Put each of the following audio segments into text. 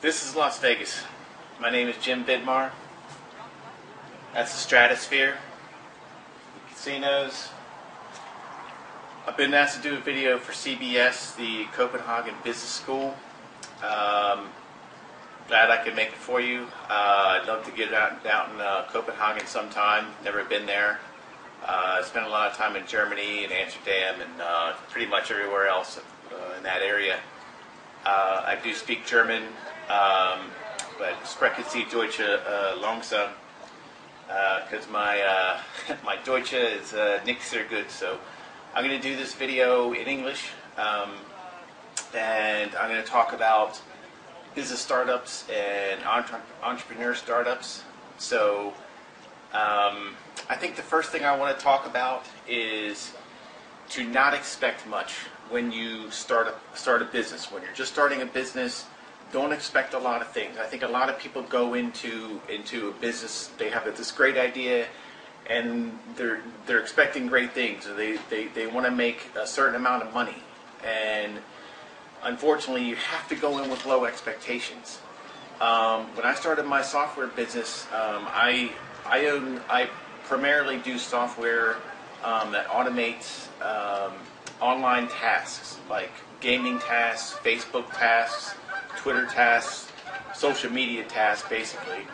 This is Las Vegas. My name is Jim Vidmar. That's the Stratosphere, the casinos. I've been asked to do a video for CBS, the Copenhagen Business School. Glad I could make it for you. I'd love to get out in Copenhagen sometime. Never been there. Spent a lot of time in Germany and Amsterdam and pretty much everywhere else in that area. I do speak German, but spreche Sie Deutsche langsam, because my my Deutsche is nicht sehr good. So I'm going to do this video in English, and I'm going to talk about business startups and entrepreneur startups. So I think the first thing I want to talk about is to not expect much when you start a business. When you're just starting a business, don't expect a lot of things. I think a lot of people go into a business, they have this great idea, and they're expecting great things. They want to make a certain amount of money, and unfortunately, you have to go in with low expectations. When I started my software business, I primarily do software that automates online tasks like gaming tasks, Facebook tasks, Twitter tasks, social media tasks, basically.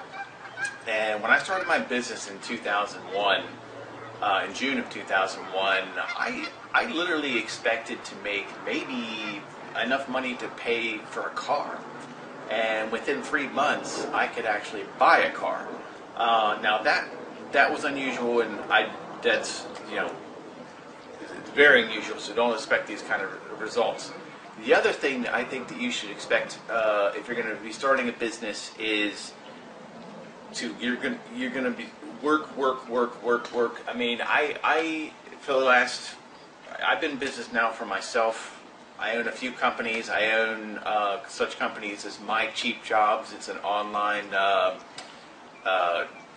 And when I started my business in 2001, in June of 2001, I literally expected to make maybe enough money to pay for a car, and within 3 months I could actually buy a car. Now that was unusual, and that's, you know, it's very unusual, so don't expect these kind of results. The other thing that I think that you should expect if you're going to be starting a business is you're going to be work. I mean, I've been in business now for myself. I own a few companies. I own such companies as My Cheap Jobs. It's an online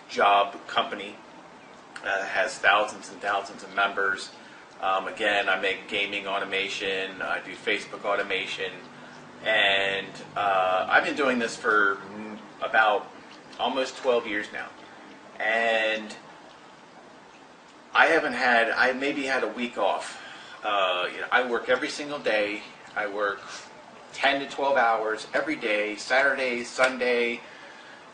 job company that has thousands and thousands of members. Again, I make gaming automation. I do Facebook automation. And I've been doing this for about almost 12 years now. And I maybe had a week off. I work every single day. I work 10 to 12 hours every day, Saturday, Sunday.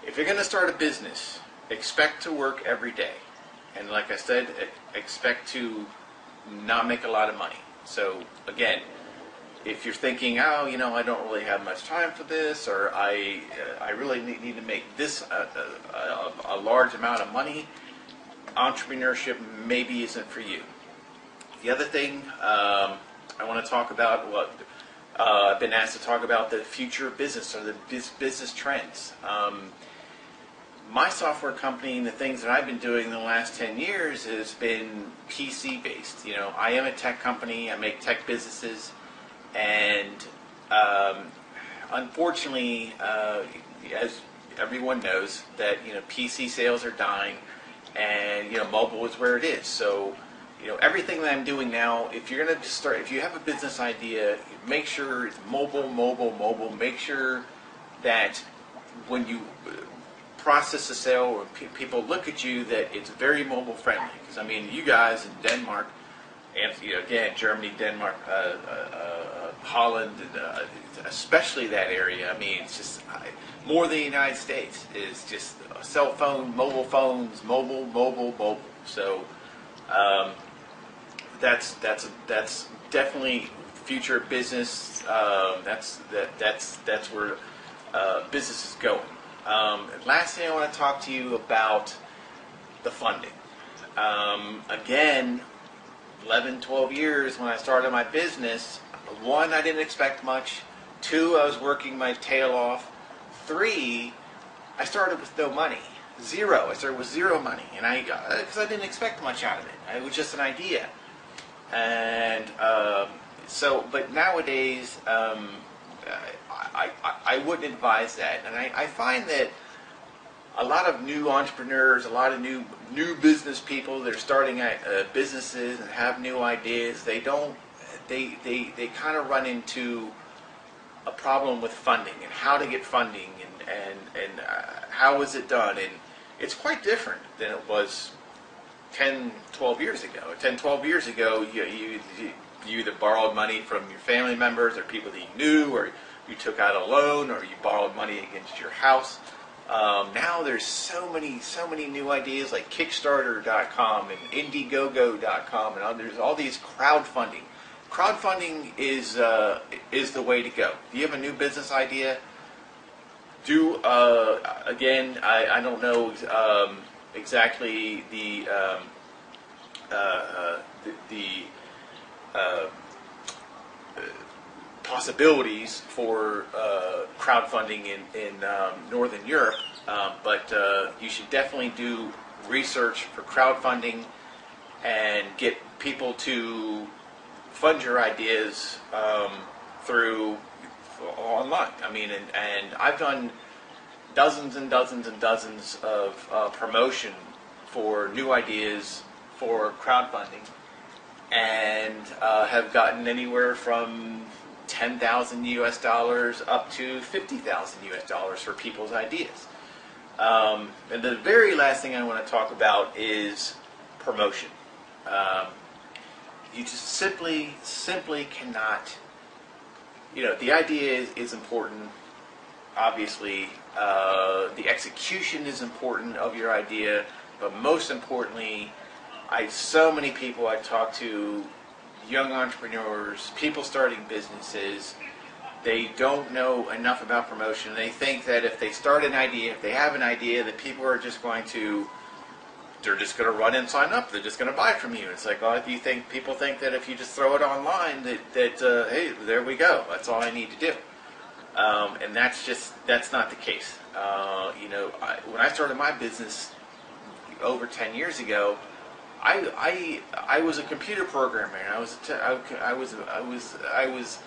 If you're going to start a business, expect to work every day. And like I said, expect to not make a lot of money. So again, if you're thinking, oh, you know, I don't really have much time for this, or I really need to make this a large amount of money, entrepreneurship maybe isn't for you. The other thing I want to talk about, I've been asked to talk about the future of business, or the business trends. My software company and the things that I've been doing in the last 10 years has been PC based. You know, I am a tech company. I make tech businesses, and unfortunately, as everyone knows, that, you know, PC sales are dying, and, you know, mobile is where it is. So, you know, everything that I'm doing now, if you're going to start, if you have a business idea, make sure it's mobile. Make sure that when you process a sale, or people look at you, that it's very mobile friendly. Because, I mean, you guys in Denmark, and, you know, again, Germany, Denmark, Holland, especially that area, I mean, it's just more than the United States is just cell phone, mobile phones, mobile. So that's definitely future business. That's where business is going. Last thing I want to talk to you about the funding. Again, 11, 12 years when I started my business. 1, I didn't expect much. 2, I was working my tail off. 3, I started with no money. 0. I started with 0 money, and because I didn't expect much out of it. It was just an idea. And but nowadays, I wouldn't advise that. And I find that a lot of new entrepreneurs, a lot of new business people that are starting businesses and have new ideas, they kind of run into a problem with funding and how to get funding and how was it done, and it's quite different than it was 10, 12 years ago. 10, 12 years ago, you either borrowed money from your family members or people that you knew, or you took out a loan, or you borrowed money against your house. Now there's so many new ideas like Kickstarter.com and Indiegogo.com, and there's all these crowdfunding. Crowdfunding is the way to go. If you have a new business idea, again, I don't know exactly the possibilities for crowdfunding in Northern Europe, but you should definitely do research for crowdfunding and get people to fund your ideas through online. I mean, and I've done dozens and dozens and dozens of promotion for new ideas for crowdfunding, and have gotten anywhere from 10,000 US dollars up to 50,000 US dollars for people's ideas. And the very last thing I want to talk about is promotion. You just simply cannot, the idea is important, obviously. The execution is important of your idea, but most importantly, so many people I talk to, young entrepreneurs, people starting businesses, they don't know enough about promotion. They think that if they start an idea, if they have an idea, that people are just going to, they're just going to run and sign up. They're just going to buy from you. It's like, well, people think that if you just throw it online, that hey, there we go. That's all I need to do. And that's not the case. When I started my business over 10 years ago, I was a computer programmer. And I was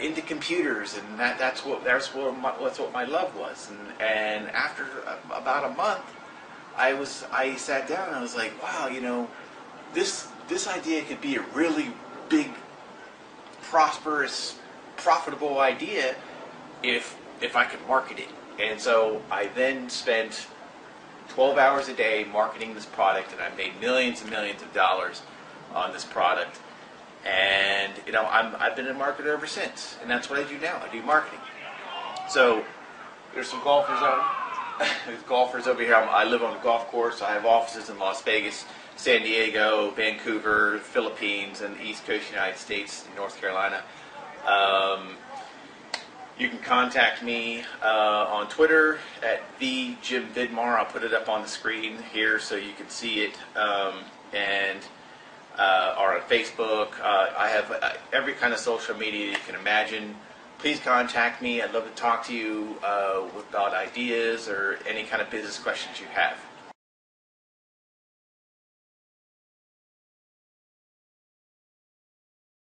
into computers, and that's what my love was. And after about a month, I sat down and I was like, wow, this idea could be a really big, prosperous, profitable idea if I could market it. And so I then spent 12 hours a day marketing this product, and I made millions and millions of dollars on this product. And I've been a marketer ever since, and that's what I do now. I do marketing. So there's some golfers there's golfers over here. I live on a golf course. I have offices in Las Vegas, San Diego, Vancouver, Philippines, and the East Coast United States, North Carolina. You can contact me on Twitter at @the_Jim_Vidmar. I'll put it up on the screen here so you can see it, or on Facebook. I have every kind of social media you can imagine. Please contact me. I'd love to talk to you about ideas or any kind of business questions you have.